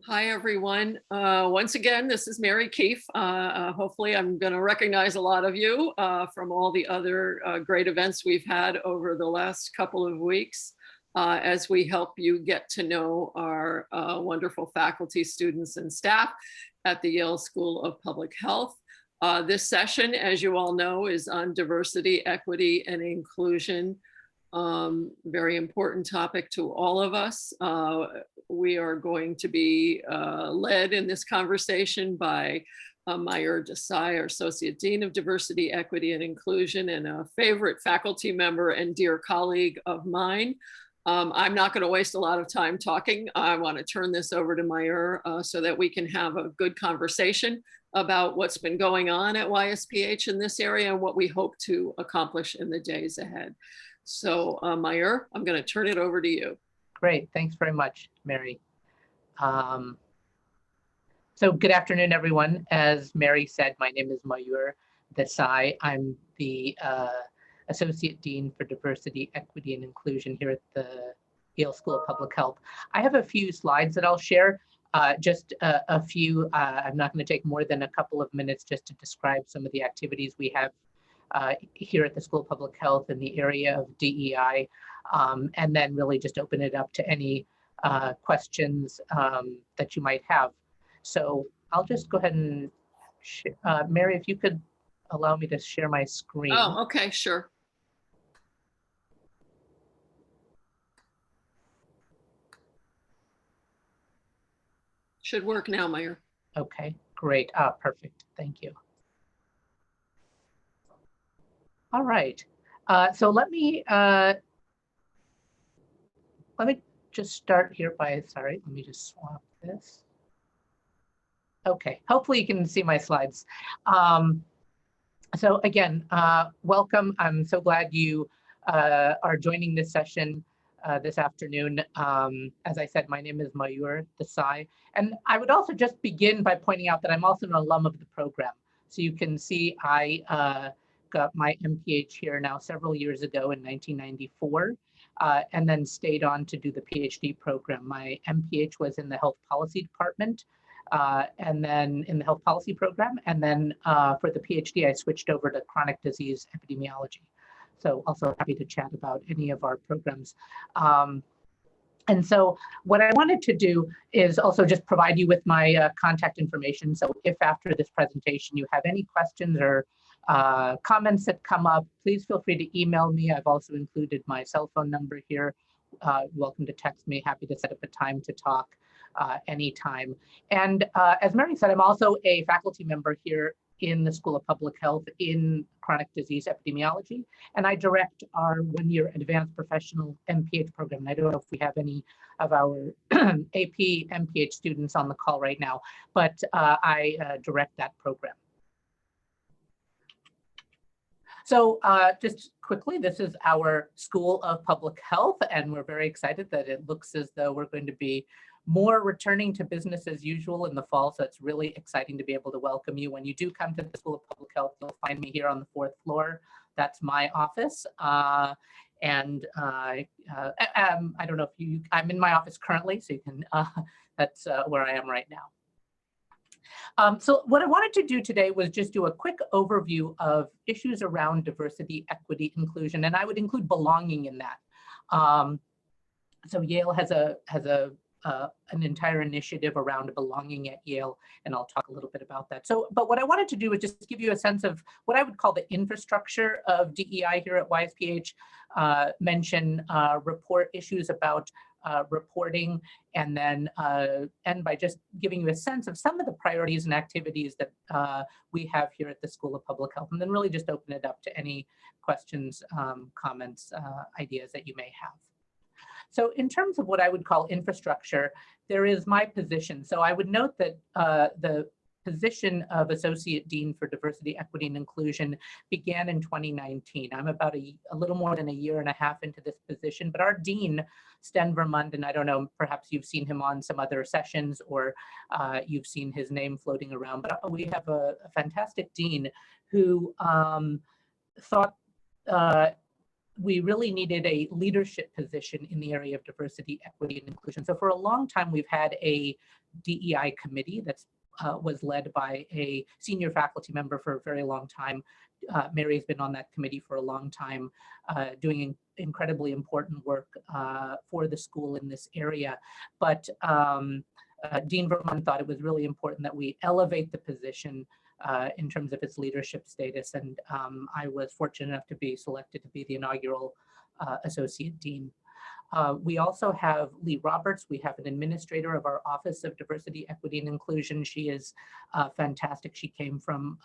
Hi, everyone. Once again, this is Mary Keefe. Hopefully, I'm going to recognize a lot of you from all the other great events we've had over the last couple of weeks as we help you get to know our wonderful faculty, students, and staff at the Yale School of Public Health. This session, as you all know, is on diversity, equity, and inclusion. Very important topic to all of us. We are going to be led in this conversation by Mayur Desai, our Associate Dean of Diversity, Equity, and Inclusion, and a favorite faculty member and dear colleague of mine. I'm not going to waste a lot of time talking. I want to turn this over to Mayur so that we can have a good conversation about what's been going on at YSPH in this area and what we hope to accomplish in the days ahead. So Mayur, I'm going to turn it over to you. Great, thanks very much, Mary. So good afternoon, everyone. As Mary said, my name is Mayur Desai. I'm the Associate Dean for Diversity, Equity, and Inclusion here at the Yale School of Public Health. I have a few slides that I'll share. Just a few, I'm not going to take more than a couple of minutes just to describe some of the activities we have here at the School of Public Health in the area of DEI, and then really just open it up to any questions that you might have. So I'll just go ahead and, Mary, if you could allow me to share my screen. Oh, okay, sure. Should work now, Mayur. Okay, great. Perfect. Thank you. All right. So let me just start here by, sorry, let me just swap this. Okay, hopefully you can see my slides. So again, welcome. I'm so glad you are joining this session this afternoon. As I said, my name is Mayur Desai. And I would also just begin by pointing out that I'm also an alum of the program. So you can see I got my MPH here now several years ago in 1994, and then stayed on to do the PhD program. My MPH was in the Health Policy Department, and then in the Health Policy program, and then for the PhD, I switched over to chronic disease epidemiology. So also happy to chat about any of our programs. And so what I wanted to do is also just provide you with my contact information. So if after this presentation you have any questions or comments that come up, please feel free to email me. I've also included my cell phone number here. Welcome to text me. Happy to set up a time to talk anytime. And as Mary said, I'm also a faculty member here in the School of Public Health in chronic disease epidemiology, and I direct our one-year advanced professional MPH program. And I don't know if we have any of our AP MPH students on the call right now, but I direct that program. So just quickly, this is our School of Public Health, and we're very excited that it looks as though we're going to be more returning to business as usual in the fall. So it's really exciting to be able to welcome you. When you do come to the School of Public Health, you'll find me here on the 4th floor. That's my office. I don't know if I'm in my office currently, so you can, that's where I am right now. So what I wanted to do today was just do a quick overview of issues around diversity, equity, inclusion, and I would include belonging in that. So Yale has an entire initiative around belonging at Yale, and I'll talk a little bit about that. So, but what I wanted to do is just give you a sense of what I would call the infrastructure of DEI here at YSPH, mention report issues about reporting, and then end by just giving you a sense of some of the priorities and activities that we have here at the School of Public Health, and then really just open it up to any questions, comments, ideas that you may have. So in terms of what I would call infrastructure, there is my position. So I would note that the position of Associate Dean for Diversity, Equity, and Inclusion began in 2019. I'm about a little more than a year and a half into this position, but our Dean, Sten Vermund, and I don't know, perhaps you've seen him on some other sessions or you've seen his name floating around, but we have a fantastic Dean who thought we really needed a leadership position in the area of diversity, equity, and inclusion. So for a long time, we've had a DEI committee that's was led by a senior faculty member for a very long time. Mary's been on that committee for a long time, doing incredibly important work for the school in this area. But Dean Vermund thought it was really important that we elevate the position in terms of its leadership status. And I was fortunate enough to be selected to be the inaugural Associate Dean. We also have Lee Roberts. We have an administrator of our Office of Diversity, Equity, and Inclusion. She is fantastic. She came from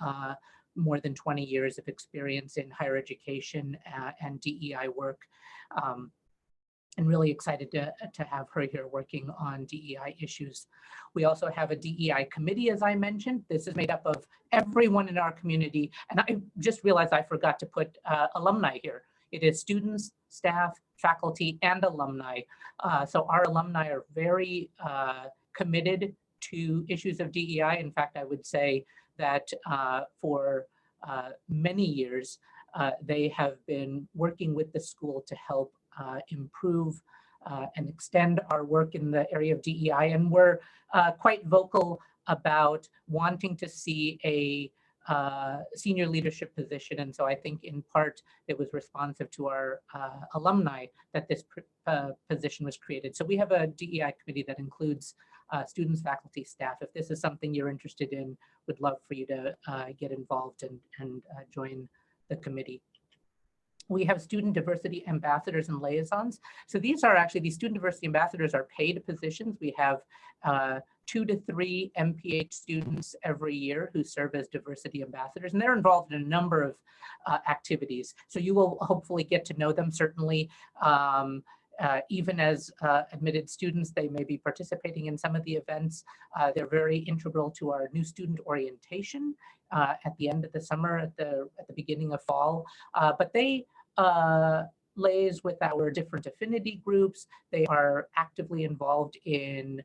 more than 20 years of experience in higher education and DEI work. And really excited to have her here working on DEI issues. We also have a DEI committee, as I mentioned. This is made up of everyone in our community. And I just realized I forgot to put alumni here. It is students, staff, faculty, and alumni. So our alumni are very committed to issues of DEI. In fact, I would say that for many years, they have been working with the school to help improve and extend our work in the area of DEI. And we're quite vocal about wanting to see a senior leadership position. And so I think in part it was responsive to our alumni that this position was created. So we have a DEI committee that includes students, faculty, staff. If this is something you're interested in, would love for you to get involved and join the committee. We have student diversity ambassadors and liaisons. So these student diversity ambassadors are paid positions. We have 2 to 3 MPH students every year who serve as diversity ambassadors, and they're involved in a number of activities. So you will hopefully get to know them. Certainly, even as admitted students, they may be participating in some of the events. They're very integral to our new student orientation at the end of the summer, at the beginning of fall. But they liaise with our different affinity groups. They are actively involved in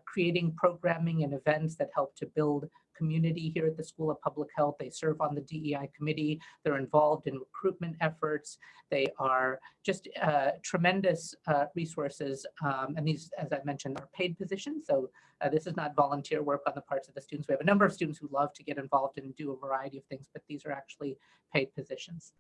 creating programming and events that help to build community here at the School of Public Health. They serve on the DEI committee. They're involved in recruitment efforts. They are just tremendous resources. And these, as I mentioned, are paid positions. So this is not volunteer work on the parts of the students. We have a number of students who love to get involved and do a variety of things, but these are actually paid positions.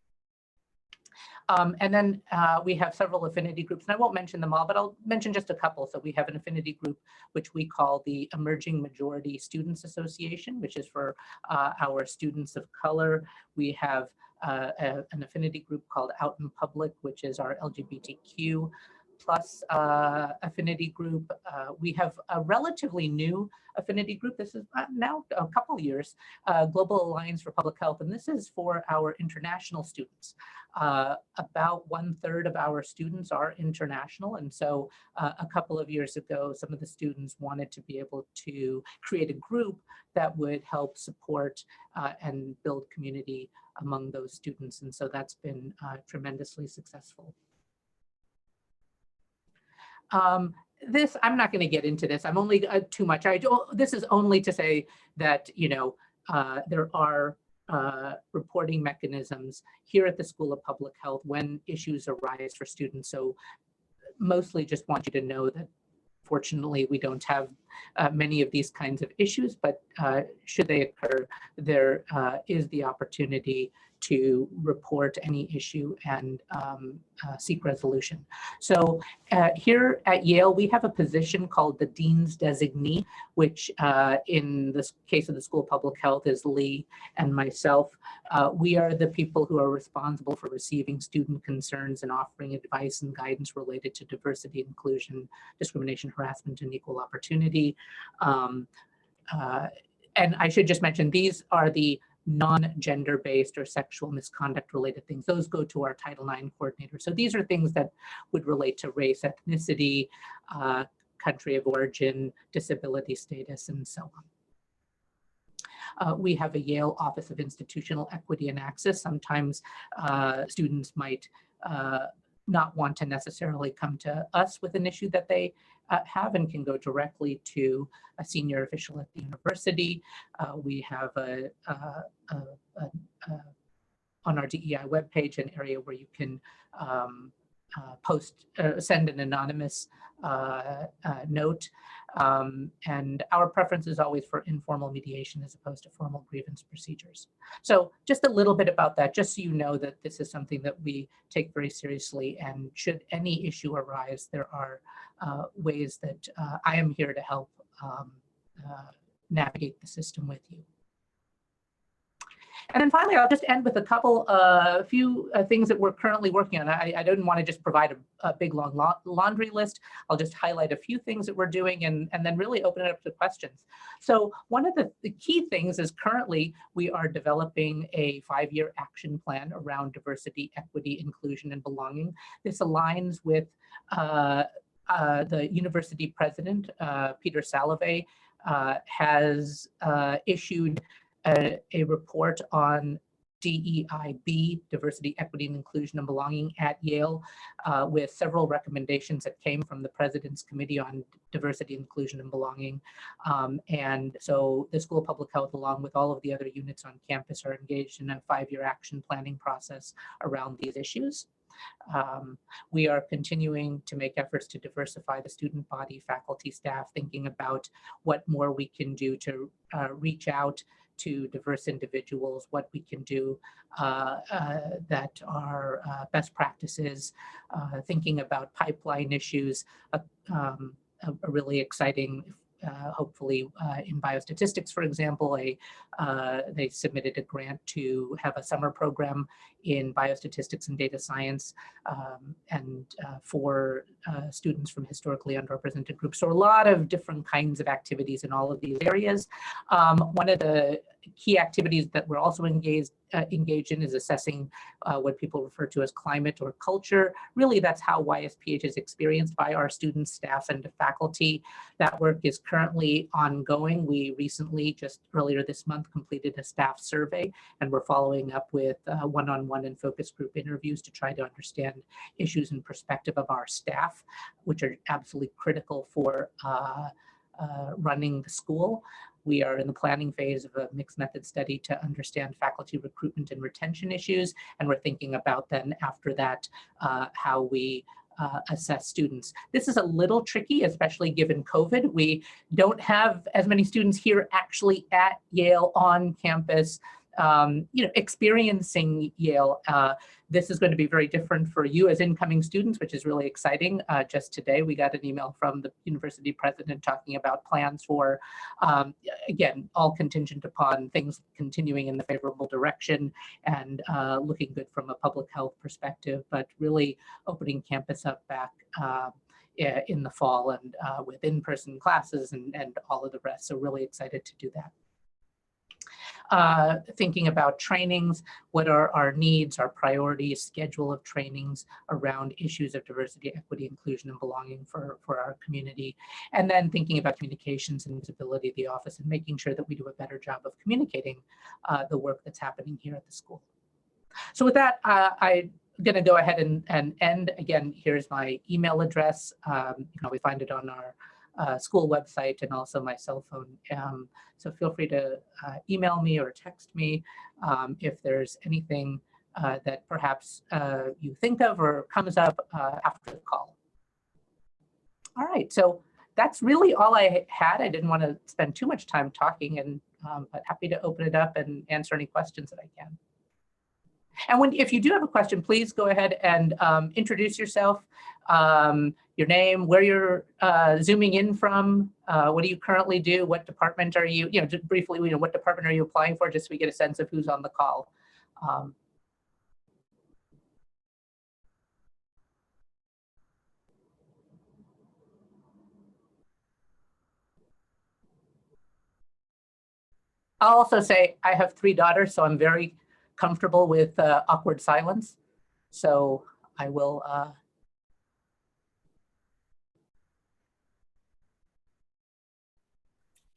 And then we have several affinity groups, and I won't mention them all, but I'll mention just a couple. So we have an affinity group, which we call the Emerging Majority Students Association, which is for our students of color. We have an affinity group called Out in Public, which is our LGBTQ plus affinity group. We have a relatively new affinity group. This is now a couple years, Global Alliance for Public Health, and this is for our international students. About 1/3 of our students are international, and so a couple of years ago, some of the students wanted to be able to create a group that would help support and build community among those students, and so that's been tremendously successful. This, I'm not going to get into this. I'm only too much. This is only to say that, you know, there are reporting mechanisms here at the School of Public Health when issues arise for students. So mostly just want you to know that fortunately we don't have many of these kinds of issues, but should they occur, there is the opportunity to report any issue and seek resolution. So here at Yale, we have a position called the Dean's Designee, which in this case of the School of Public Health is Lee and myself. We are the people who are responsible for receiving student concerns and offering advice and guidance related to diversity, inclusion, discrimination, harassment, and equal opportunity. And I should just mention, these are the non-gender-based or sexual misconduct related things. Those go to our Title IX coordinator. So these are things that would relate to race, ethnicity, country of origin, disability status, and so on. We have a Yale Office of Institutional Equity and Access. Sometimes students might not want to necessarily come to us with an issue that they have and can go directly to a senior official at the university. We have on our DEI webpage, an area where you can send an anonymous note. And our preference is always for informal mediation as opposed to formal grievance procedures. So just a little bit about that, just so you know that this is something that we take very seriously, and should any issue arise, there are ways that I am here to help navigate the system with you. And then finally, I'll just end with a few things that we're currently working on. I didn't want to just provide a big long laundry list. I'll just highlight a few things that we're doing and then really open it up to questions. So one of the key things is currently we are developing a 5-year action plan around diversity, equity, inclusion, and belonging. This aligns with the university president, Peter Salovey, has issued a report on DEIB, diversity, equity, and inclusion and belonging at Yale, with several recommendations that came from the President's Committee on Diversity, Inclusion, and Belonging. And so the School of Public Health, along with all of the other units on campus, are engaged in a 5-year action planning process around these issues. We are continuing to make efforts to diversify the student body, faculty, staff, thinking about what more we can do to reach out to diverse individuals, what we can do that are best practices, thinking about pipeline issues, a really exciting, hopefully in biostatistics, for example, they submitted a grant to have a summer program in biostatistics and data science, and for students from historically underrepresented groups. So a lot of different kinds of activities in all of these areas. One of the key activities that we're also engaged in is assessing what people refer to as climate or culture. Really, that's how YSPH is experienced by our students, staff, and faculty. That work is currently ongoing. We recently, just earlier this month, completed a staff survey, and we're following up with one-on-one and focus group interviews to try to understand issues and perspective of our staff, which are absolutely critical for running the school. We are in the planning phase of a mixed method study to understand faculty recruitment and retention issues. And we're thinking about then after that, how we assess students. This is a little tricky, especially given COVID. We don't have as many students here actually at Yale on campus, experiencing Yale. This is going to be very different for you as incoming students, which is really exciting. Just today, we got an email from the university president talking about plans for, again, all contingent upon things continuing in the favorable direction and looking good from a public health perspective, but really opening campus up back in the fall and with in-person classes and all of the rest. So really excited to do that. Thinking about trainings, what are our needs, our priorities, schedule of trainings around issues of diversity, equity, inclusion, and belonging for our community. And then thinking about communications and visibility of the office and making sure that we do a better job of communicating the work that's happening here at the school. So with that, I'm going to go ahead and end. Again, here's my email address. You can always find it on our school website and also my cell phone. So feel free to email me or text me if there's anything that perhaps you think of or comes up after the call. All right, so that's really all I had. I didn't want to spend too much time talking, and but happy to open it up and answer any questions that I can. And if you do have a question, please go ahead and introduce yourself, your name, where you're zooming in from, what do you currently do, what department are you, just briefly, what department are you applying for, just so we get a sense of who's on the call. I'll also say I have 3 daughters, so I'm very comfortable with awkward silence. So I will.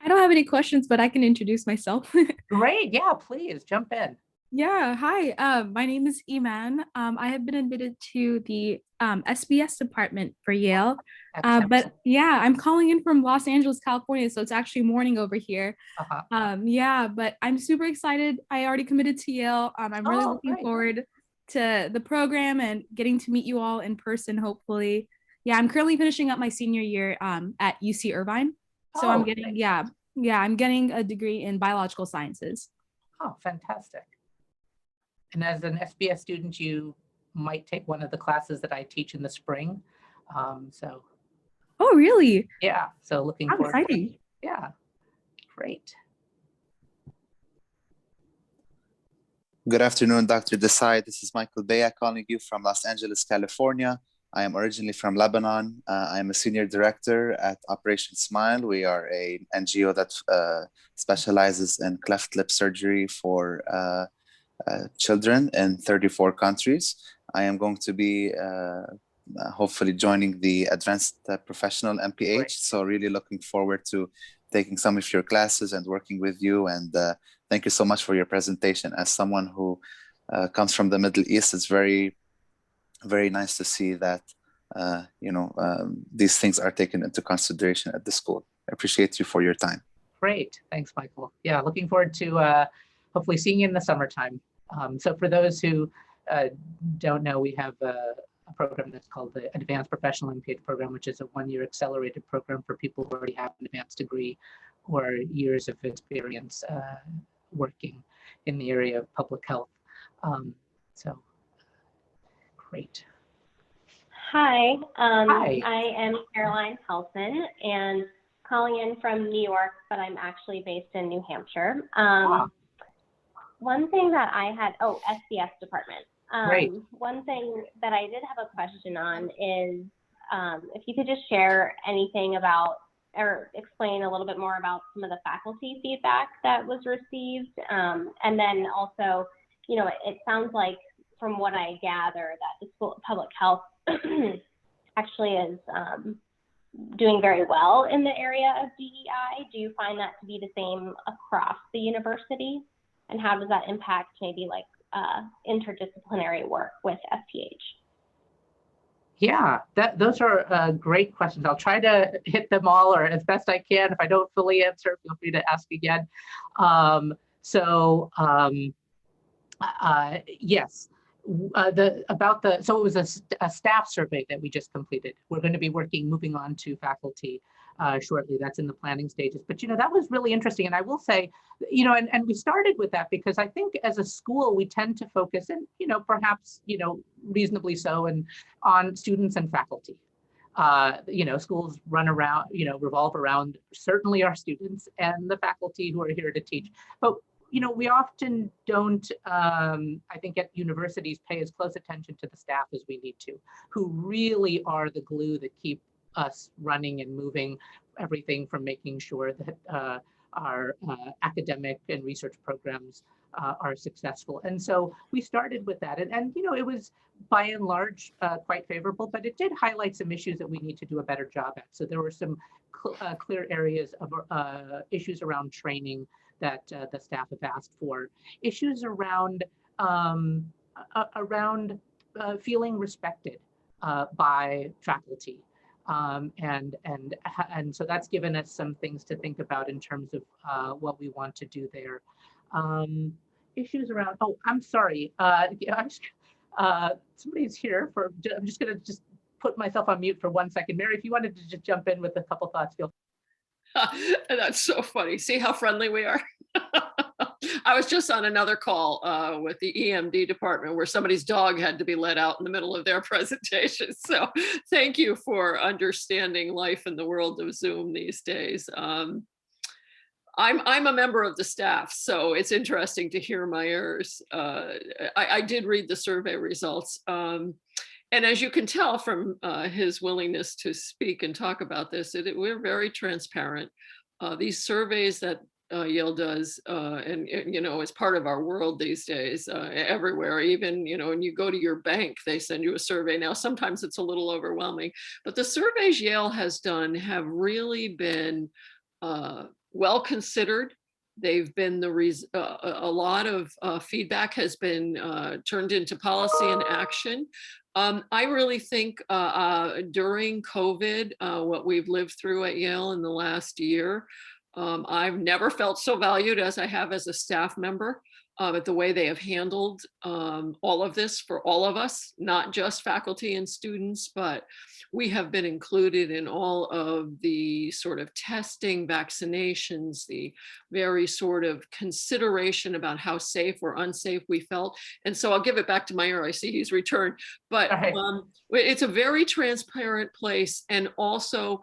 I don't have any questions, but I can introduce myself. Great. Yeah, please jump in. Yeah. Hi. My name is Iman. I have been admitted to the SBS department for Yale. Excellent. But yeah, I'm calling in from Los Angeles, California, so it's actually morning over here. Yeah, but I'm super excited. I already committed to Yale. I'm really Oh, looking great. forward to the program and getting to meet you all in person, hopefully. Yeah, I'm currently finishing up my senior year at UC Irvine. So I'm Oh, getting, great. yeah, I'm getting a degree in biological sciences. Oh, fantastic. And as an SBS student, you might take one of the classes that I teach in the spring. So Oh, really? yeah, so looking How forward to it. exciting. Yeah, great. Good afternoon, Dr. Desai. This is Michael Bea calling you from Los Angeles, California. I am originally from Lebanon. I am a senior director at Operation Smile. We are an NGO that specializes in cleft lip surgery for children in 34 countries. I am going to be hopefully joining the Advanced Professional MPH. Right. So really looking forward to taking some of your classes and working with you. And thank you so much for your presentation. As someone who comes from the Middle East, it's very, very nice to see that these things are taken into consideration at the school. I appreciate you for your time. Great, thanks, Michael. Yeah, looking forward to hopefully seeing you in the summertime. So for those who don't know, we have a program that's called the Advanced Professional MPH Program, which is a one-year accelerated program for people who already have an advanced degree or years of experience working in the area of public health. So great. Hi, Hi. I am Caroline Helson and calling in from New York, but I'm actually based in New Hampshire. One thing that I had, SBS department. Great. One thing that I did have a question on is if you could just share anything about or explain a little bit more about some of the faculty feedback that was received. And then also, it sounds like from what I gather that the School of Public Health actually is doing very well in the area of DEI. Do you find that to be the same across the university? And how does that impact maybe like interdisciplinary work with FPH? Yeah, those are great questions. I'll try to hit them all or as best I can. If I don't fully answer, feel free to ask again. Yes, so it was a staff survey that we just completed. We're going to be moving on to faculty shortly. That's in the planning stages. But that was really interesting. And I will say, and we started with that because I think as a school we tend to focus, and perhaps reasonably so, and on students and faculty. Schools revolve around certainly our students and the faculty who are here to teach. But we often don't, I think at universities, pay as close attention to the staff as we need to, who really are the glue that keep us running and moving, everything from making sure that our academic and research programs are successful. And so we started with that. And it was by and large quite favorable, but it did highlight some issues that we need to do a better job at. So there were some clear areas of issues around training that the staff have asked for, issues around feeling respected by faculty, and so that's given us some things to think about in terms of what we want to do there. Issues around, I'm sorry, somebody's here for. I'm just gonna put myself on mute for 1 second. Mary, if you wanted to just jump in with a couple thoughts, feel. That's so funny. See how friendly we are? I was just on another call with the EMD department where somebody's dog had to be let out in the middle of their presentation. So thank you for understanding life in the world of Zoom these days. I'm a member of the staff, so it's interesting to hear my errors. I did read the survey results. And as you can tell from his willingness to speak and talk about this, we're very transparent. These surveys that Yale does, and as part of our world these days, everywhere, even, when you go to your bank, they send you a survey. Now, sometimes it's a little overwhelming, but the surveys Yale has done have really been well considered. they've been a lot of feedback has been turned into policy and action. I really think during COVID, what we've lived through at Yale in the last year, I've never felt so valued as I have as a staff member. At the way they have handled all of this for all of us, not just faculty and students, but we have been included in all of the sort of testing, vaccinations, the very sort of consideration about how safe or unsafe we felt. And so I'll give it back to Mayur. I see he's returned, but it's a very transparent place, and also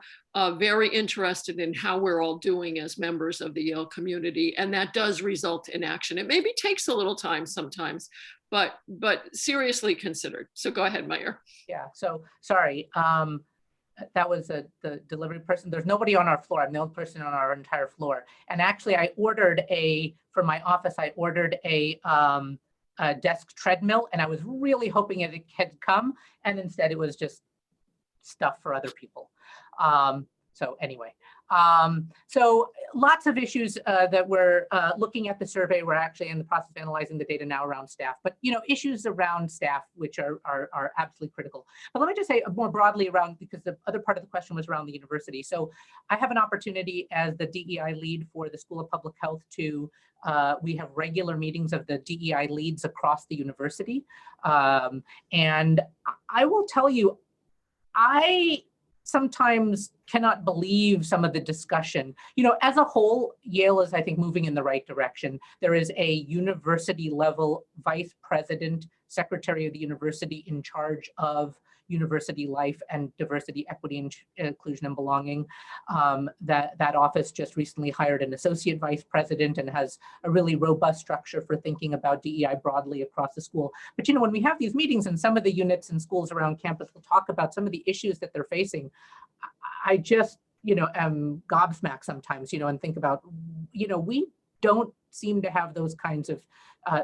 very interested in how we're all doing as members of the Yale community. And that does result in action. It maybe takes a little time sometimes, but seriously considered. So go ahead, Mayur. Yeah, so sorry. That was the delivery person. There's nobody on our floor. I'm the only person on our entire floor. And actually I ordered for my office, I ordered a desk treadmill, and I was really hoping it had come, and instead it was just stuff for other people. So anyway, so lots of issues that we're looking at the survey. We're actually in the process of analyzing the data now around staff, but issues around staff, which are absolutely critical. But let me just say more broadly around, because the other part of the question was around the university. So I have an opportunity as the DEI lead for the School of Public Health to, we have regular meetings of the DEI leads across the university. And I will tell you, I sometimes cannot believe some of the discussion. As a whole, Yale is, I think, moving in the right direction. There is a university level vice president, secretary of the university in charge of university life and diversity, equity, and inclusion and belonging. That office just recently hired an associate vice president and has a really robust structure for thinking about DEI broadly across the school. But when we have these meetings, and some of the units and schools around campus will talk about some of the issues that they're facing, I just am gobsmacked sometimes, and think about, we don't seem to have those kinds of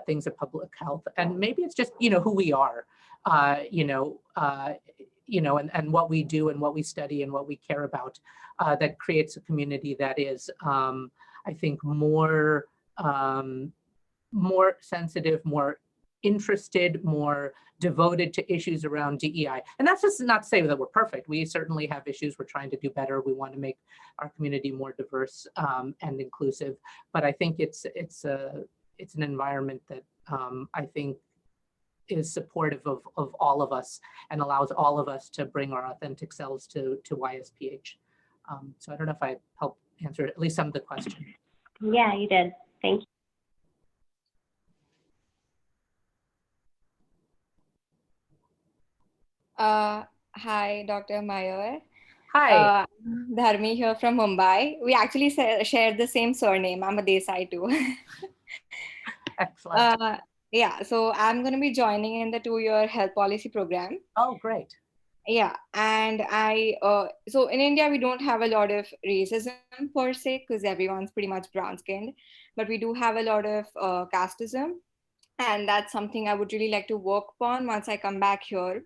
things at public health. And maybe it's just, who we are. And what we do and what we study and what we care about, that creates a community that is, I think, more sensitive, more interested, more devoted to issues around DEI. And that's just not to say that we're perfect. We certainly have issues. We're trying to do better. We want to make our community more diverse and inclusive. But I think it's an environment that I think is supportive of all of us and allows all of us to bring our authentic selves to YSPH. So I don't know if I helped answer at least some of the question. Yeah, you did. Thank you. Hi, Dr. Mayur. Hi. Dharmi here from Mumbai. We actually share the same surname. I'm a Desai too. Excellent. Yeah, so I'm going to be joining in the 2-year health policy program. Oh, great. Yeah, and so in India, we don't have a lot of racism per se, because everyone's pretty much brown-skinned, but we do have a lot of casteism. And that's something I would really like to work upon once I come back here.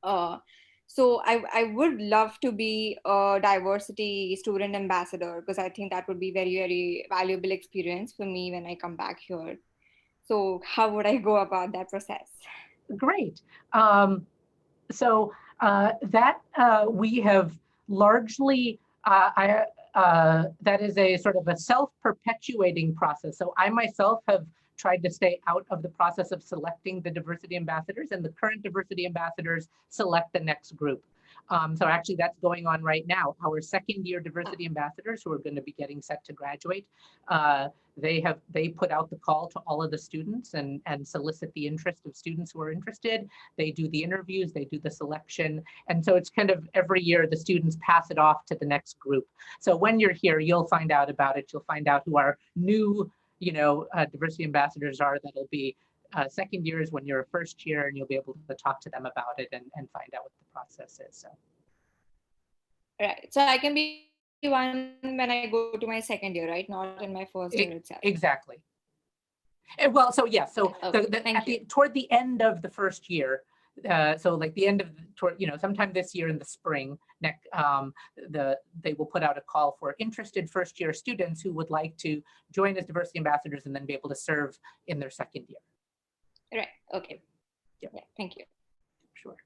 So I would love to be a diversity student ambassador, because I think that would be very, very valuable experience for me when I come back here. So how would I go about that process? Great. So we have largely, that is a sort of a self-perpetuating process. So I myself have tried to stay out of the process of selecting the diversity ambassadors, and the current diversity ambassadors select the next group. So actually that's going on right now. Our second-year diversity ambassadors, who are going to be getting set to graduate, they put out the call to all of the students and solicit the interest of students who are interested. They do the interviews, they do the selection. And so it's kind of every year the students pass it off to the next group. So when you're here, you'll find out about it. You'll find out who our new diversity ambassadors are. That'll be second years when you're a first year, and you'll be able to talk to them about it and find out what the process is. So. Right. So I can be one when I go to my second year, right? Not in my first year itself. Exactly. Well, so yes. So okay. toward the end of the first year, So like the end of, sometime this year in the spring, they will put out a call for interested first-year students who would like to join as diversity ambassadors and then be able to serve in their second year. Right. Okay. Yep. Yeah. Thank you. Sure.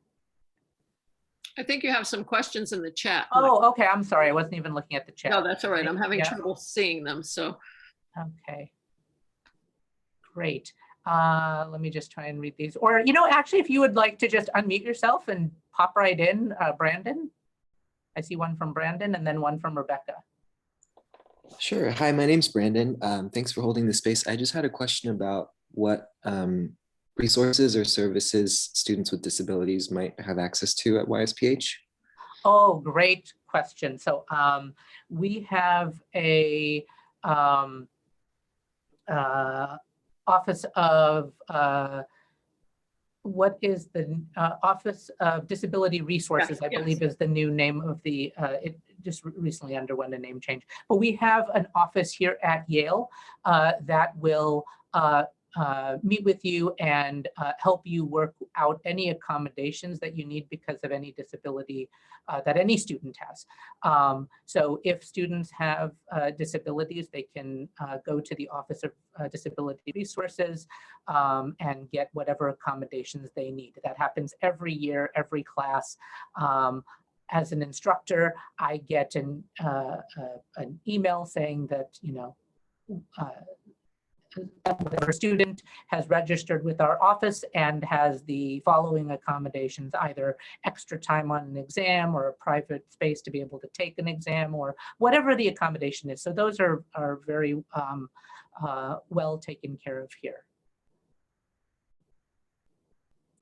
I think you have some questions in the chat. Oh, okay. I'm sorry. I wasn't even looking at the chat. No, that's all right. I'm having Yeah. trouble seeing them. So Okay. Great. Let me just try and read these. Or, actually, if you would like to just unmute yourself and pop right in, Brandon. I see one from Brandon and then one from Rebecca. Sure. Hi, my name's Brandon. Thanks for holding the space. I just had a question about what resources or services students with disabilities might have access to at YSPH. Oh, great question. So we have a Office of, what is the Office of Disability Resources, I believe is the new name of the, it just recently underwent a name change. But we have an office here at Yale that will meet with you and help you work out any accommodations that you need because of any disability that any student has. So if students have disabilities, they can go to the Office of Disability Resources and get whatever accommodations they need. That happens every year, every class. As an instructor, I get an email saying that, whatever student has registered with our office and has the following accommodations, either extra time on an exam or a private space to be able to take an exam or whatever the accommodation is. So those are very well taken care of here.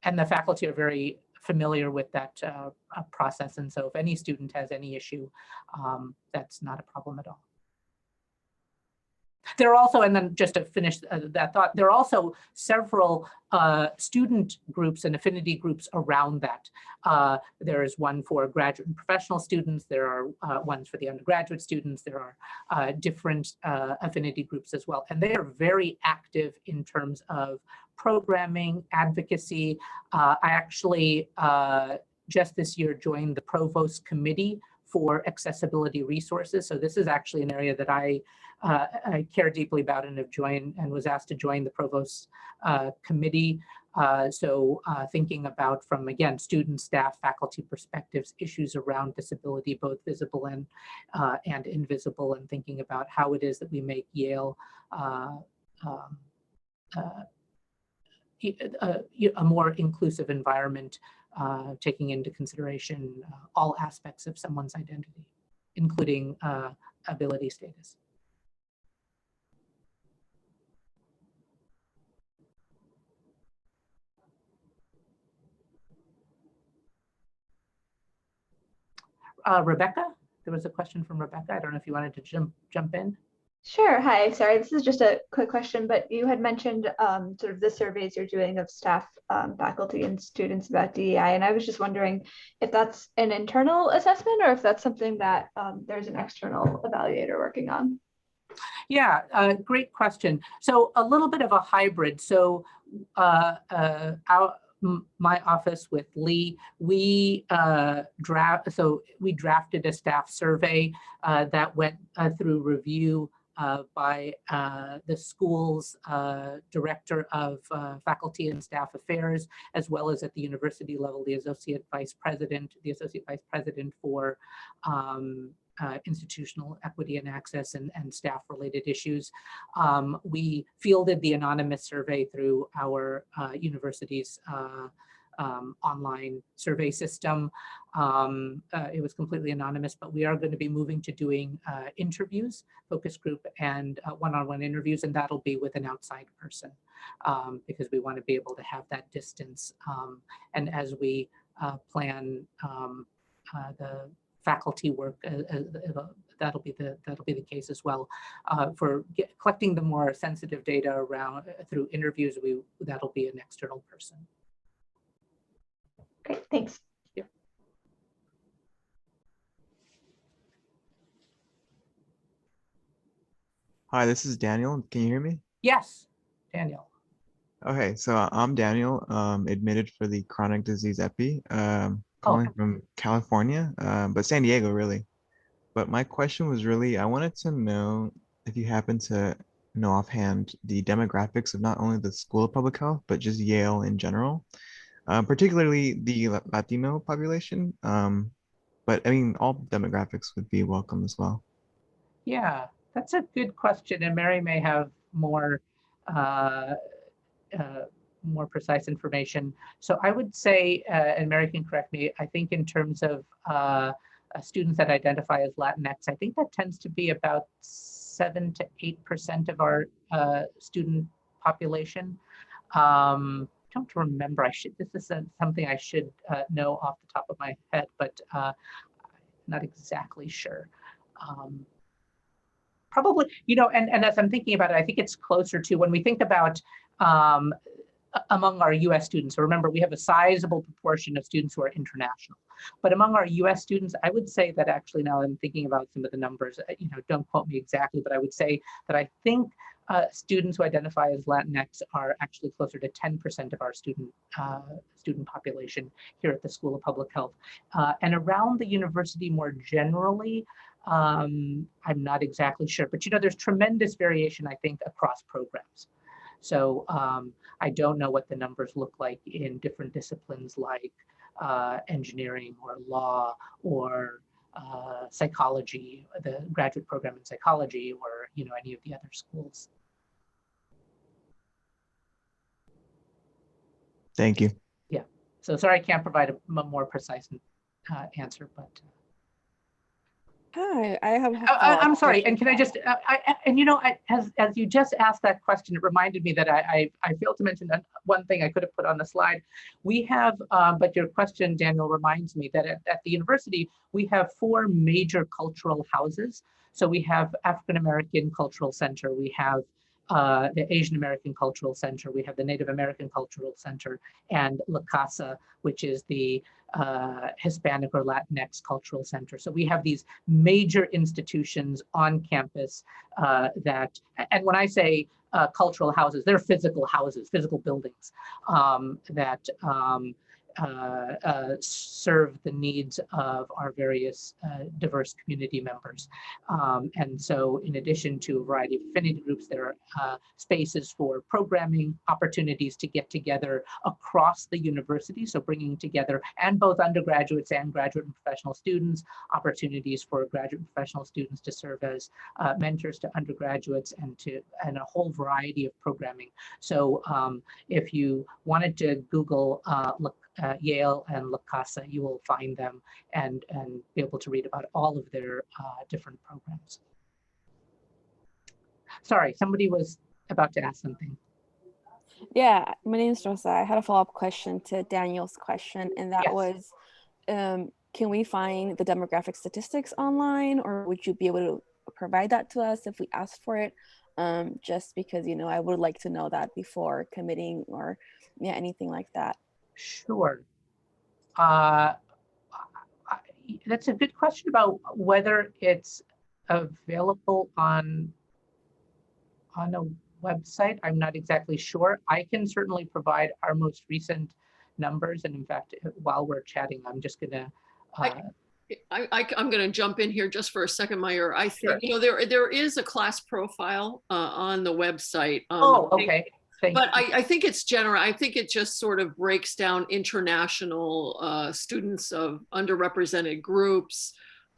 And the faculty are very familiar with that process. And so if any student has any issue, that's not a problem at all. There are also, and then just to finish that thought, there are also several student groups and affinity groups around that. There is one for graduate and professional students. There are ones for the undergraduate students. There are different affinity groups as well. And they are very active in terms of programming, advocacy. I actually just this year joined the Provost Committee for Accessibility Resources. So this is actually an area that I care deeply about and have joined and was asked to join the Provost Committee. Thinking about from, again, student, staff, faculty perspectives, issues around disability, both visible and invisible, and thinking about how it is that we make Yale a more inclusive environment, taking into consideration all aspects of someone's identity, including ability status. Rebecca, there was a question from Rebecca. I don't know if you wanted to jump in. Sure. Hi. Sorry, this is just a quick question, but you had mentioned sort of the surveys you're doing of staff, faculty, and students about DEI, and I was just wondering if that's an internal assessment or if that's something that there's an external evaluator working on. Yeah, great question. So a little bit of a hybrid. So my office with Lee, we drafted a staff survey that went through review by the school's director of faculty and staff affairs, as well as at the university level, the associate vice president for institutional equity and access and staff related issues. We fielded the anonymous survey through our university's online survey system. It was completely anonymous, but we are going to be moving to doing interviews, focus group, and one-on-one interviews, and that'll be with an outside person because we want to be able to have that distance. And as we plan the faculty work, that'll be the case as well. For collecting the more sensitive data around through interviews, that'll be an external person. Great, thanks. Yeah. Hi, this is Daniel. Can you hear me? Yes, Daniel. Okay, so I'm Daniel, admitted for the chronic disease epi, calling from California, but San Diego really. But my question was really, I wanted to know if you happen to know offhand the demographics of not only the School of Public Health, but just Yale in general, particularly the Latino population. But I mean, all demographics would be welcome as well. Yeah, that's a good question, and Mary may have uh, more precise information. So I would say, and Mary can correct me, I think in terms of students that identify as Latinx, I think that tends to be about 7 to 8% of our student population. Don't remember. This is something I should know off the top of my head, but not exactly sure. Probably, and as I'm thinking about it, I think it's closer to when we think about among our US students. So remember, we have a sizable proportion of students who are international. But among our US students, I would say that actually now I'm thinking about some of the numbers, don't quote me exactly, but I would say that I think students who identify as Latinx are actually closer to 10% of our student population here at the School of Public Health. And around the university more generally, I'm not exactly sure, but there's tremendous variation, I think, across programs. So I don't know what the numbers look like in different disciplines like engineering or law or psychology, the graduate program in psychology, or any of the other schools. Thank you. Yeah. So sorry, I can't provide a more precise answer, but. Hi, I have. I'm sorry, and can I just, as you just asked that question, it reminded me that I failed to mention one thing I could have put on the slide. We have, but your question, Daniel, reminds me that at the university, we have 4 major cultural houses. So we have African American Cultural Center, we have the Asian American Cultural Center, we have the Native American Cultural Center, and La Casa, which is the Hispanic or Latinx Cultural Center. So we have these major institutions on campus that, and when I say cultural houses, they're physical houses, physical buildings that serve the needs of our various diverse community members. And so in addition to a variety of affinity groups, there are spaces for programming, opportunities to get together across the university. So bringing together and both undergraduates and graduate and professional students, opportunities for graduate and professional students to serve as mentors to undergraduates and a whole variety of programming. So if you wanted to Google Yale and La Casa, you will find them and be able to read about all of their different programs. Sorry, somebody was about to ask something. Yeah, my name is Rosa. I had a follow-up question to Daniel's question, and that Yes. was, can we find the demographic statistics online, or would you be able to provide that to us if we asked for it? Just because, I would like to know that before committing or anything like that. Sure. That's a good question about whether it's available on a website. I'm not exactly sure. I can certainly provide our most recent numbers. And in fact, while we're chatting, I'm just gonna. I'm going to jump in here just for a second, Mayur. I think, Sure. there is a class profile on the website. Okay. But I think it's general. I think it just sort of breaks down international students of underrepresented groups.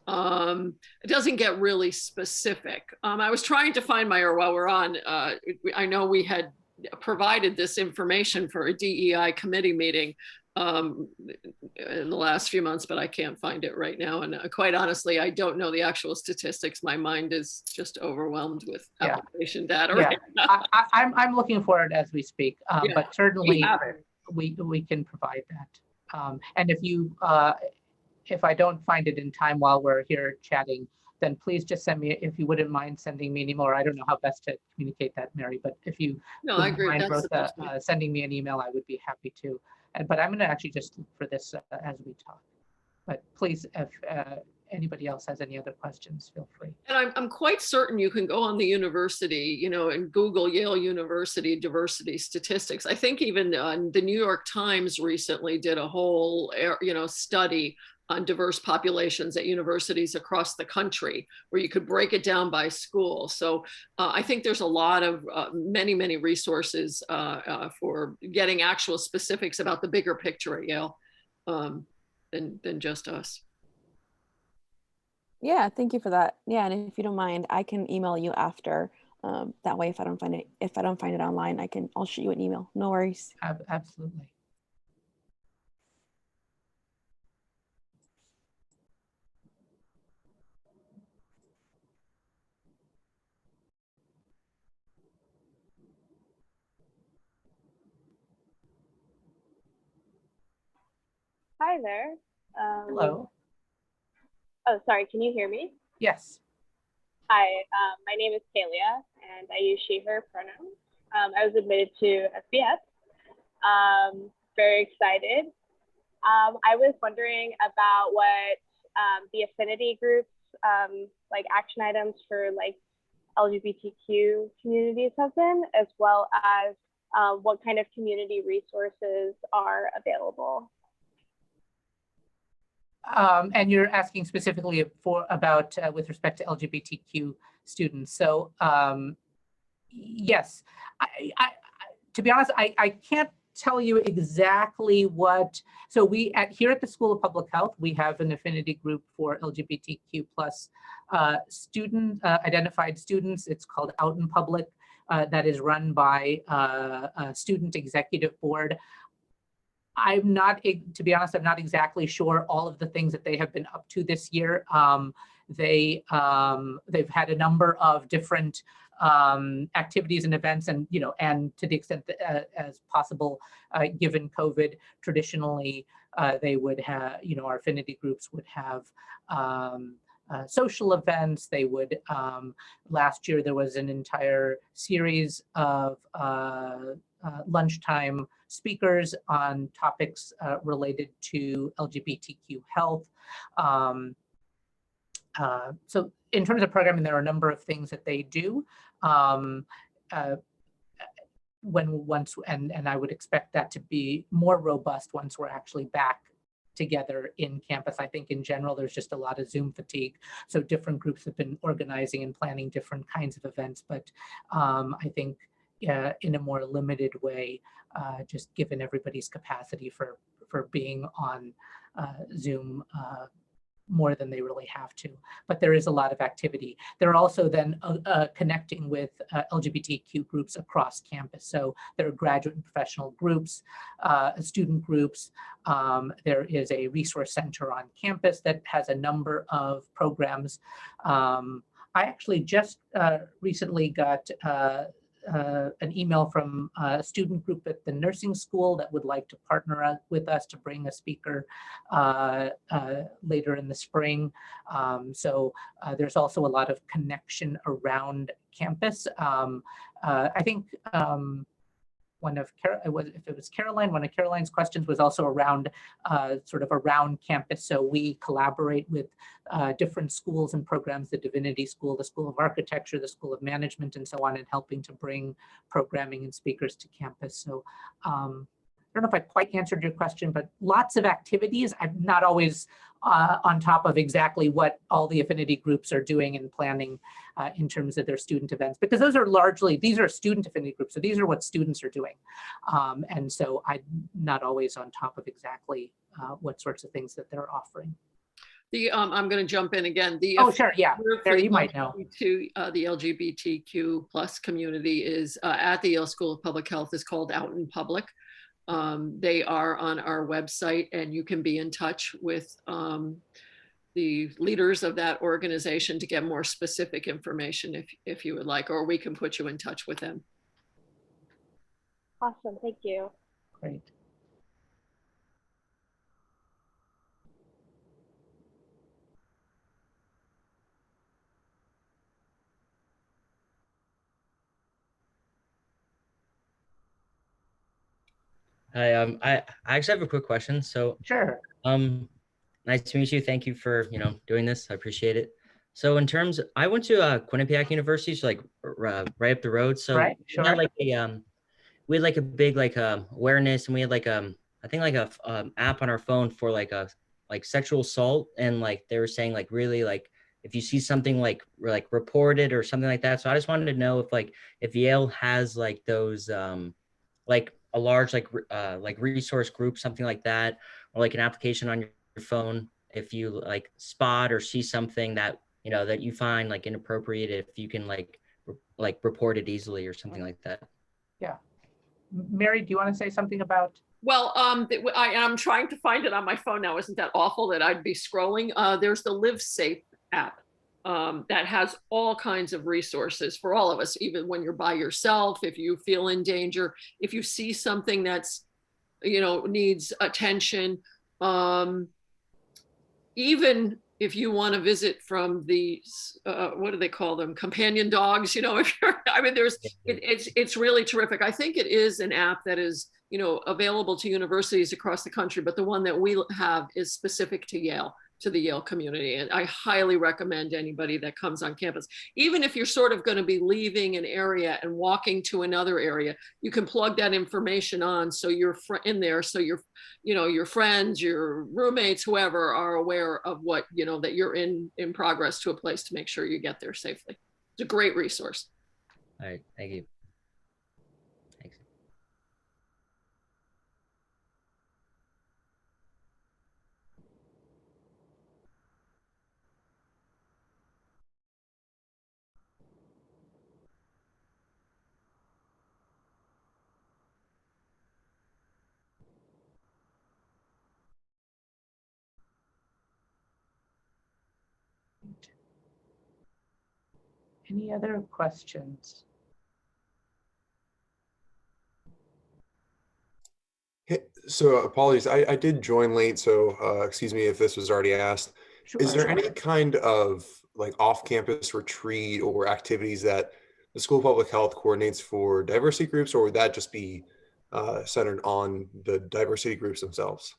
It doesn't get really specific. I was trying to find Mayur while we're on. I know we had provided this information for a DEI committee meeting in the last few months, but I can't find it right now. And quite honestly, I don't know the actual statistics. My mind is just overwhelmed with application data. Yeah, right now. I'm looking for it as we speak, but certainly We we can provide that. And if you if I don't find it in time while we're here chatting, then please just send me, if you wouldn't mind sending me an email, or I don't know how best to communicate that, Mary, but if you I agree. mind, That's Rosa, sending me an email, I would be happy to. But I'm going to actually just look for this as we talk. But please, anybody else has any other questions, feel free. And I'm quite certain you can go on the university, and Google Yale University diversity statistics. I think even the New York Times recently did a whole, study on diverse populations at universities across the country, where you could break it down by school. So I think there's a lot of many resources for getting actual specifics about the bigger picture at Yale than just us. Yeah, thank you for that. Yeah, and if you don't mind, I can email you after. That way, if I don't find it online, I'll shoot you an email. No worries. Absolutely. Hi there. Hello. Oh, sorry. Can you hear me? Yes. Hi. My name is Talia, and I use she/her pronouns. I was admitted to SBS. Very excited. I was wondering about what the affinity groups, like action items for like LGBTQ communities have been, as well as what kind of community resources are available. And you're asking specifically about with respect to LGBTQ students. So yes, to be honest, I can't tell you exactly what. So here at the School of Public Health, we have an affinity group for LGBTQ plus identified students. It's called Out in Public. That is run by a student executive board. To be honest, I'm not exactly sure all of the things that they have been up to this year. They've had a number of different activities and events, and and to the extent that, as possible, given COVID, traditionally they would have, our affinity groups would have social events. They would, last year there was an entire series of lunchtime speakers on topics related to LGBTQ health. So in terms of programming, there are a number of things that they do. And I would expect that to be more robust once we're actually back together in campus. I think in general, there's just a lot of Zoom fatigue. So different groups have been organizing and planning different kinds of events, but I think in a more limited way, just given everybody's capacity for being on Zoom more than they really have to. But there is a lot of activity. They're also then connecting with LGBTQ groups across campus. So there are graduate and professional groups, student groups. There is a resource center on campus that has a number of programs. I actually just recently got an email from a student group at the nursing school that would like to partner with us to bring a speaker later in the spring. So there's also a lot of connection around campus. I think one of Caroline's questions was also around sort of around campus. So we collaborate with different schools and programs, the Divinity School, the School of Architecture, the School of Management, and so on, in helping to bring programming and speakers to campus. So I don't know if I quite answered your question, but lots of activities. I'm not always on top of exactly what all the affinity groups are doing and planning in terms of their student events, because those are these are student affinity groups. So these are what students are doing. And so I'm not always on top of exactly what sorts of things that they're offering. I'm going to jump in again. Sure, yeah, Barry, you might know. To the LGBTQ plus community is at the Yale School of Public Health is called Out in Public. They are on our website, and you can be in touch with the leaders of that organization to get more specific information if you would like, or we can put you in touch with them. Awesome, thank you. Great. Hi, I actually have a quick question. So, sure. Nice to meet you. Thank you for, doing this. I appreciate it. So in terms, I went to Quinnipiac University, so like right up the road. So Right, we had sure. like we had like a big like awareness, and we had like I think like a app on our phone for like sexual assault, and like they were saying like really like if you see something like report it or something like that. So I just wanted to know if Yale has like those like a large like resource group, something like that, or like an application on your phone if you like spot or see something that that you find like inappropriate, if you can like report it easily or something like that. Yeah. Mary, do you want to say something about? Well, I'm trying to find it on my phone now. Isn't that awful that I'd be scrolling? There's the Live Safe app that has all kinds of resources for all of us, even when you're by yourself, if you feel in danger, if you see something that's, needs attention, even if you want to visit from the, what do they call them? Companion dogs, if you're, it's really terrific. I think it is an app that is, available to universities across the country, but the one that we have is specific to Yale, to the Yale community. And I highly recommend anybody that comes on campus, even if you're sort of going to be leaving an area and walking to another area, you can plug that information on so you're in there, so your friends, your roommates, whoever are aware of what, that you're in progress to a place to make sure you get there safely. It's a great resource. All right, thank you. Thanks. Any other questions? So apologies, I did join late, so excuse me if this was already asked. Sure. Is there any kind of like off-campus retreat or activities that the School of Public Health coordinates for diversity groups, or would that just be centered on the diversity groups themselves?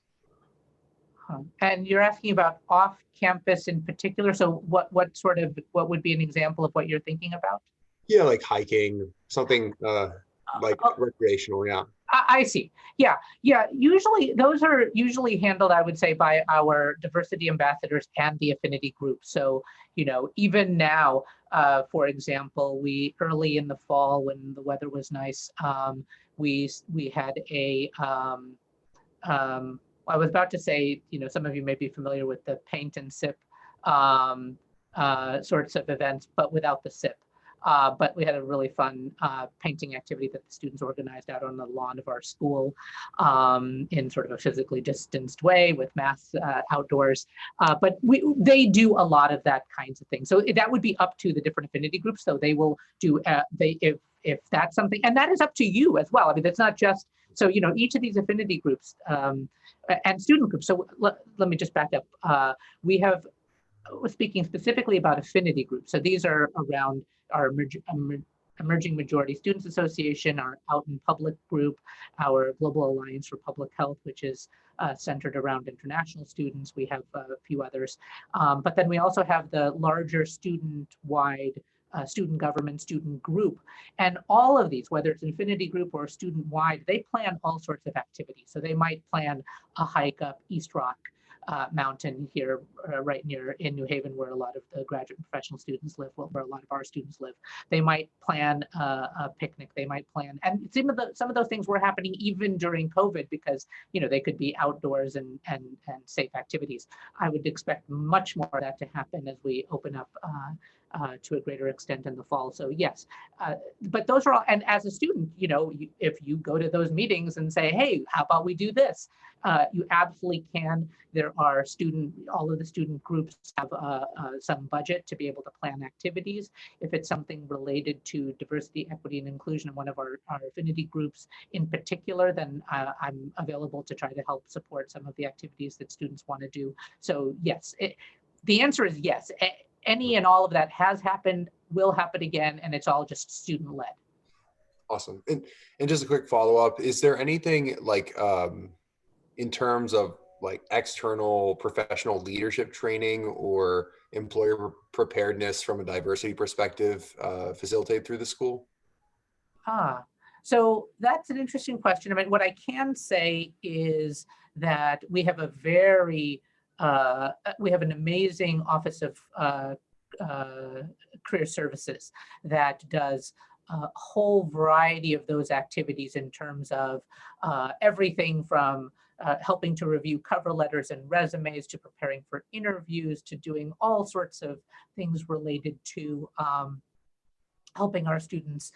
And you're asking about off-campus in particular. So what would be an example of what you're thinking about? Yeah, like hiking, something like recreational. Yeah. I see. Yeah. Usually those are usually handled, I would say, by our diversity ambassadors and the affinity group. So, even now, for example, we early in the fall when the weather was nice, we had a I was about to say, some of you may be familiar with the paint and sip sorts of events, but without the sip. But we had a really fun painting activity that the students organized out on the lawn of our school in sort of a physically distanced way with masks outdoors. But they do a lot of that kinds of things. So that would be up to the different affinity groups. So they will do, if that's something, and that is up to you as well. I mean, that's not just, so, each of these affinity groups and student groups. So let me just back up. We have, speaking specifically about affinity groups. So these are around our Emerging Majority Students Association, our Out in Public group, our Global Alliance for Public Health, which is centered around international students. We have a few others. But then we also have the larger student-wide student government, student group. And all of these, whether it's an affinity group or student-wide, they plan all sorts of activities. So they might plan a hike up East Rock Mountain here, right near in New Haven, where a lot of the graduate and professional students live, where a lot of our students live. They might plan a picnic. They might plan, and some of those things were happening even during COVID because they could be outdoors and safe activities. I would expect much more of that to happen as we open up to a greater extent in the fall. So yes, but those are all, and as a student, if you go to those meetings and say, hey, how about we do this? You absolutely can. There are all of the student groups have some budget to be able to plan activities. If it's something related to diversity, equity, and inclusion in one of our affinity groups in particular, then I'm available to try to help support some of the activities that students want to do. So yes, the answer is yes. Any and all of that has happened, will happen again, and it's all just student-led. Awesome. And just a quick follow-up, is there anything like in terms of like external professional leadership training or employer preparedness from a diversity perspective facilitated through the school? So that's an interesting question. I mean, what I can say is that we have an amazing Office of Career Services that does a whole variety of those activities in terms of everything from helping to review cover letters and resumes, to preparing for interviews, to doing all sorts of things related to helping our students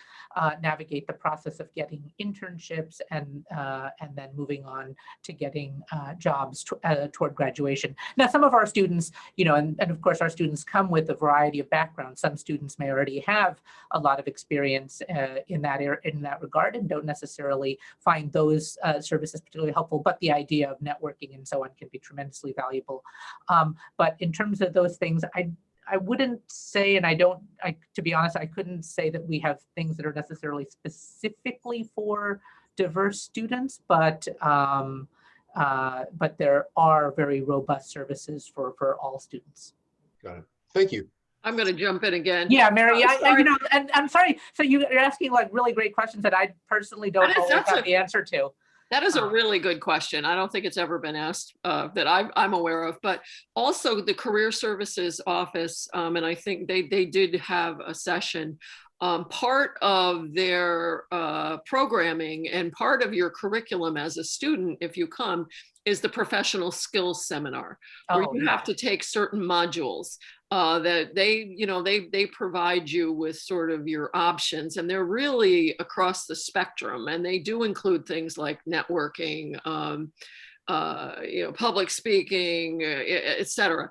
navigate the process of getting internships and then moving on to getting jobs toward graduation. Now, some of our students, and of course our students come with a variety of backgrounds. Some students may already have a lot of experience in that regard and don't necessarily find those services particularly helpful, but the idea of networking and so on can be tremendously valuable. But in terms of those things, I wouldn't say, and to be honest, I couldn't say that we have things that are necessarily specifically for diverse students, but there are very robust services for all students. Got it. Thank you. I'm going to jump in again. Yeah, Mary, and I'm sorry. So you're asking like really great questions that I personally don't always have the answer to. That is a really good question. I don't think it's ever been asked that I'm aware of, but also the Career Services Office, and I think they did have a session. Part of their programming and part of your curriculum as a student, if you come, is the professional skills seminar, where you have to take certain modules that they provide you with sort of your options, and they're really across the spectrum, and they do include things like networking, public speaking, etc.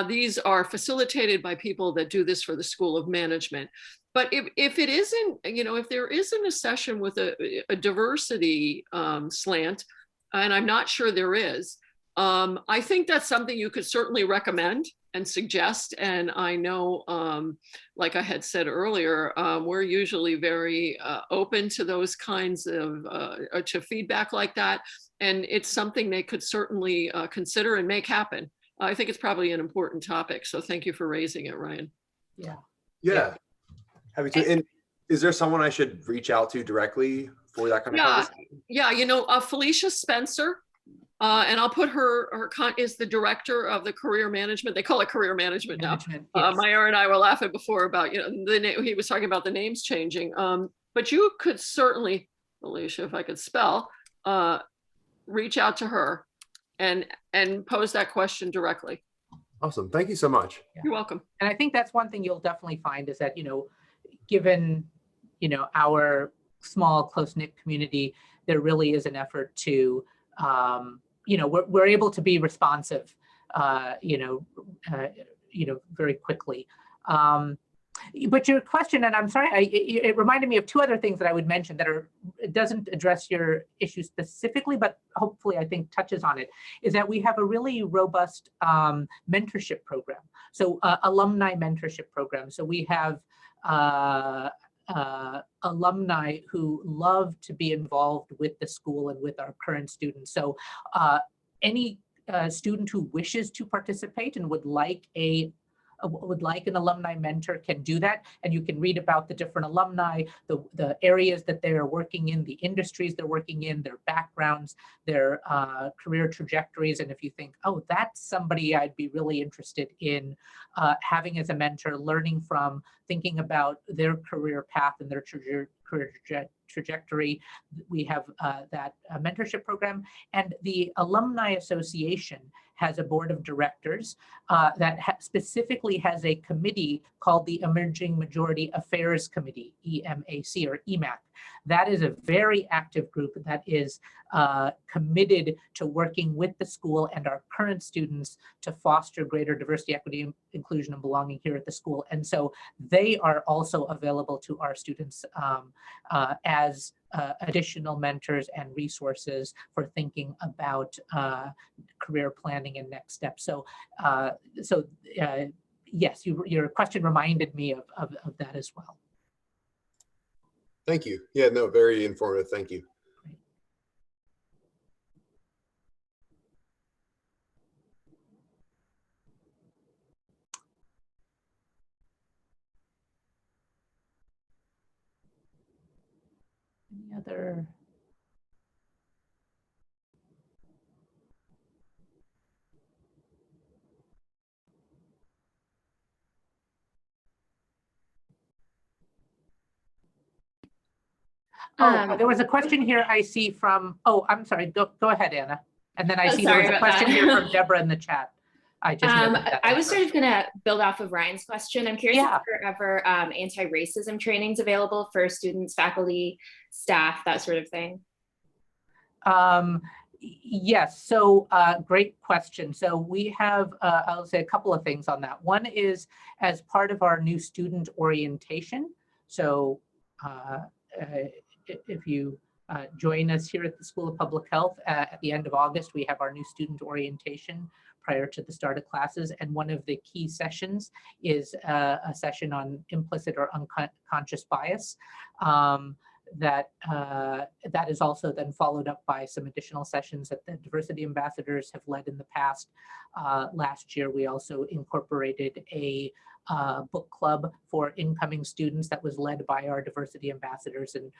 These are facilitated by people that do this for the School of Management. But if it isn't, if there isn't a session with a diversity slant, and I'm not sure there is, I think that's something you could certainly recommend and suggest. And I know, like I had said earlier, we're usually very open to those kinds of, to feedback like that. And it's something they could certainly consider and make happen. I think it's probably an important topic. So thank you for raising it, Ryan. Yeah. Happy to. And is there someone I should reach out to directly for that kind of conversation? Yeah, Felicia Spencer, and I'll put her is the director of the career management. They call it career management now. Yes. Maya and I were laughing before about, he was talking about the names changing. But you could certainly, Felicia, if I could spell, reach out to her and pose that question directly. Awesome. Thank you so much. You're welcome. And I think that's one thing you'll definitely find is that, given, our small, close-knit community, there really is an effort to, we're able to be responsive, very quickly. But your question, and I'm sorry, it reminded me of two other things that I would mention that it doesn't address your issue specifically, but hopefully I think touches on it, is that we have a really robust mentorship program. So alumni mentorship program. So we have alumni who love to be involved with the school and with our current students. So any student who wishes to participate and would like an alumni mentor can do that. And you can read about the different alumni, the areas that they're working in, the industries they're working in, their backgrounds, their career trajectories. And if you think, oh, that's somebody I'd be really interested in having as a mentor, learning from, thinking about their career path and their career trajectory, we have that mentorship program. And the Alumni Association has a board of directors that specifically has a committee called the Emerging Majority Affairs Committee, EMAC or EMAC. That is a very active group that is committed to working with the school and our current students to foster greater diversity, equity, inclusion, and belonging here at the school. And so they are also available to our students as additional mentors and resources for thinking about career planning and next steps. So, yes, your question reminded me of that as well. Thank you. Yeah, no, very informative. Thank you. Any other? There was a question here I see from, I'm sorry, go ahead, Anna. And then I see there was a question here from Deborah in the chat. I just noted that. I was sort of going to build off of Ryan's question. I'm curious if there are ever anti-racism trainings available for students, faculty, staff, that sort of thing. Yes, so great question. So we have, I'll say a couple of things on that. One is as part of our new student orientation. So if you join us here at the School of Public Health at the end of August, we have our new student orientation prior to the start of classes. And one of the key sessions is a session on implicit or unconscious bias. That is also then followed up by some additional sessions that the diversity ambassadors have led in the past. Last year, we also incorporated a book club for incoming students that was led by our diversity ambassadors, and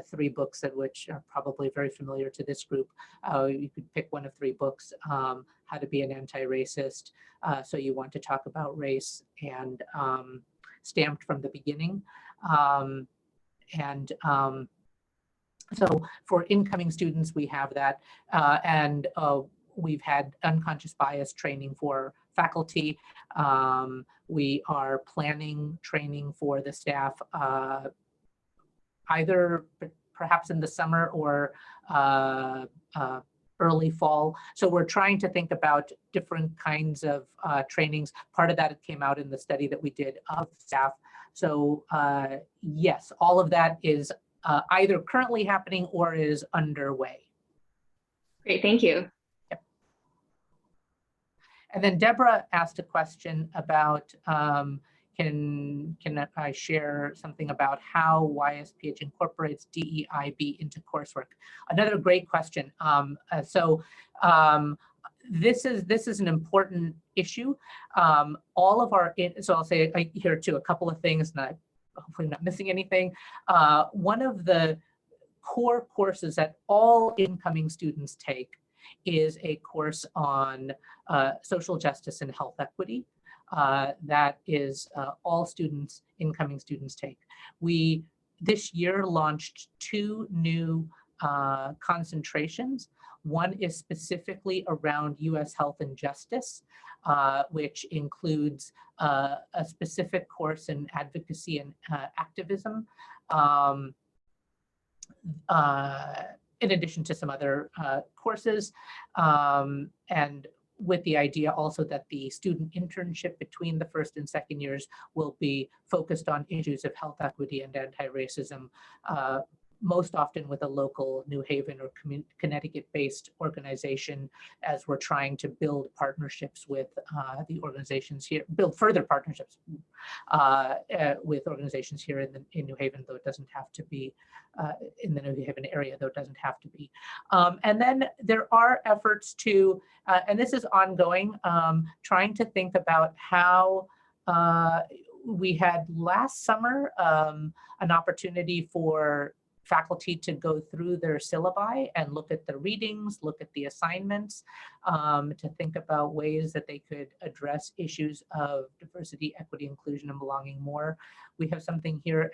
3 books of which are probably very familiar to this group. You could pick one of 3 books, How to Be an Anti-Racist, So You Want to Talk About Race, and Stamped from the Beginning. So for incoming students, we have that, and we've had unconscious bias training for faculty. We are planning training for the staff, either perhaps in the summer or early fall. So we're trying to think about different kinds of trainings. Part of that came out in the study that we did of staff. So yes, all of that is either currently happening or is underway. Great, thank you. Yep. And then Deborah asked a question about, can I share something about how YSPH incorporates DEIB into coursework? Another great question. This is an important issue. All of our, so I'll say here too, a couple of things, and hopefully I'm not missing anything. One of the core courses that all incoming students take is a course on social justice and health equity. That is all students, incoming students take. We this year launched 2 new concentrations. One is specifically around US health and justice, which includes a specific course in advocacy and activism, in addition to some other courses, and with the idea also that the student internship between the first and second years will be focused on issues of health equity and anti-racism, most often with a local New Haven or Connecticut-based organization, as we're trying to build partnerships with the organizations here, build further partnerships with organizations here in New Haven, though it doesn't have to be, in the New Haven area, though it doesn't have to be. And then there are efforts to, and this is ongoing, trying to think about how we had last summer an opportunity for faculty to go through their syllabi and look at the readings, look at the assignments, to think about ways that they could address issues of diversity, equity, inclusion, and belonging more. We have something here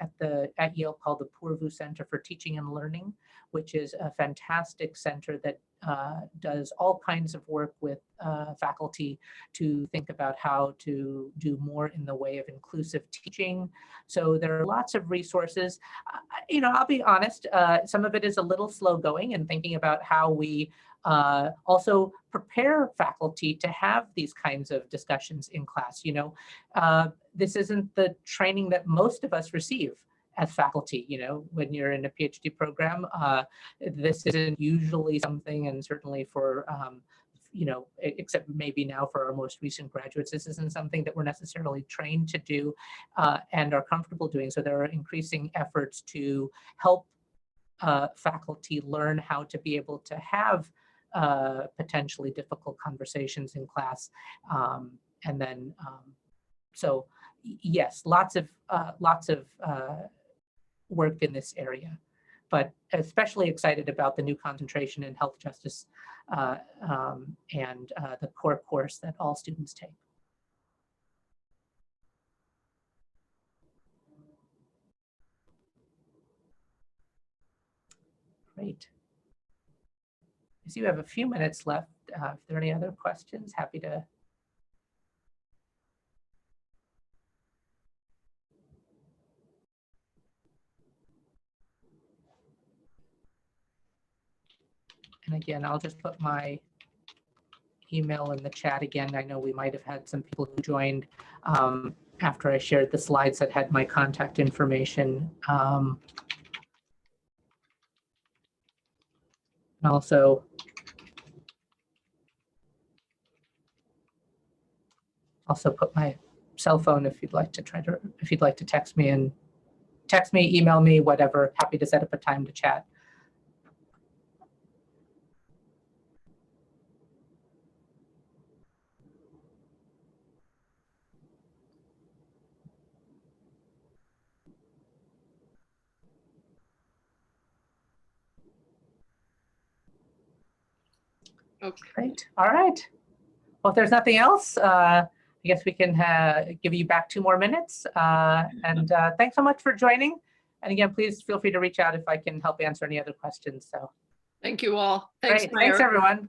at Yale called the Purvu Center for Teaching and Learning, which is a fantastic center that does all kinds of work with faculty to think about how to do more in the way of inclusive teaching. So there are lots of resources. I'll be honest, some of it is a little slow going, and thinking about how we also prepare faculty to have these kinds of discussions in class. This isn't the training that most of us receive as faculty. When you're in a PhD program, this isn't usually something, and certainly for except maybe now for our most recent graduates, this isn't something that we're necessarily trained to do and are comfortable doing. So there are increasing efforts to help faculty learn how to be able to have potentially difficult conversations in class. And then, so yes, lots of work in this area. but especially excited about the new concentration in health justice and the core course that all students take. Great. I see we have a few minutes left. If there are any other questions, happy to. And again, I'll just put my email in the chat again. I know we might have had some people who joined after I shared the slides that had my contact information. And also put my cell phone if you'd like to text me, email me, whatever. Happy to set up a time to chat. Okay. Great. All right. Well, if there's nothing else, I guess we can give you back 2 more minutes. Thanks so much for joining. And again, please feel free to reach out if I can help answer any other questions. So thank you all. Thanks, great. Thanks, everyone.